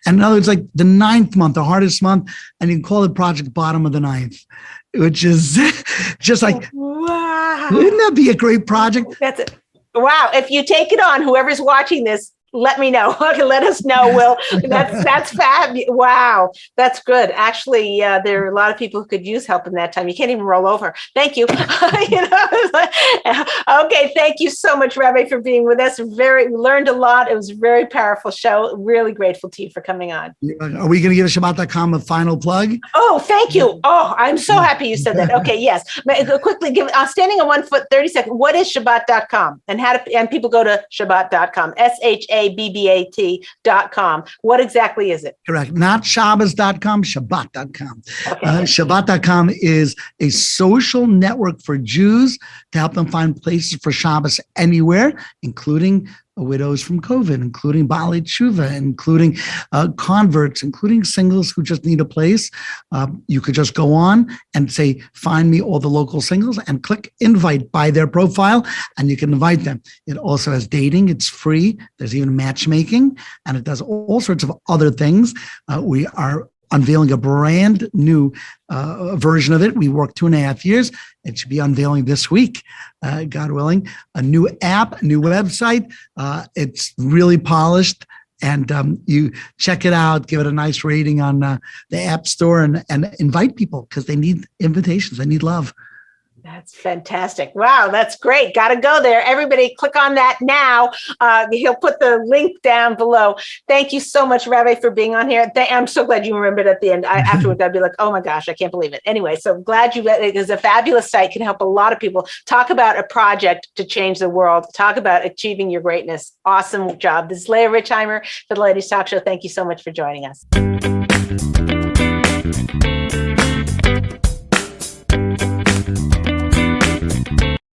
And in other words, like the 9th month, the hardest month, and you can call it Project Bottom of the 9th, which is just like, wow. Wouldn't that be a great project? That's it. Wow. If you take it on, whoever's watching this, let me know. Okay, let us know. Will that's fab. Wow, that's good. Actually, there are a lot of people who could use help in that time. You can't even roll over. Thank you. Okay, thank you so much, Rabbi, for being with us. We learned a lot. It was a very powerful show. Really grateful to you for coming on. Are we going to give Shabbat.com a final plug? Oh, thank you. Oh, I'm so happy you said that. Okay, yes. Quickly, standing on 1 foot, 30 seconds. What is Shabbat.com? And people go to Shabbat.com. SHABBAT.com. What exactly is it? Correct. Not Shabbos.com, Shabbat.com. Okay. Shabbat.com is a social network for Jews to help them find places for Shabbos anywhere, including widows from COVID, including Baalei Tshuva, including converts, including singles who just need a place. You could just go on and say, find me all the local singles, and click invite by their profile, and you can invite them. It also has dating. It's free. There's even matchmaking, and it does all sorts of other things. We are unveiling a brand new version of it. We worked 2.5 years. It should be unveiling this week, God willing. A new app, a new website. It's really polished. And you check it out, give it a nice rating on the App Store, and invite people because they need invitations. They need love. That's fantastic. Wow, that's great. Got to go there. Everybody click on that now. He'll put the link down below. Thank you so much, Rabbi, for being on here. I'm so glad you remembered at the end. Afterwards, I'd be like, oh my gosh, I can't believe it. Anyway, so glad it is a fabulous site, can help a lot of people. Talk about a project to change the world. Talk about achieving your greatness. Awesome job. This is Leah Richeimer for the Ladies Talk Show. Thank you so much for joining us.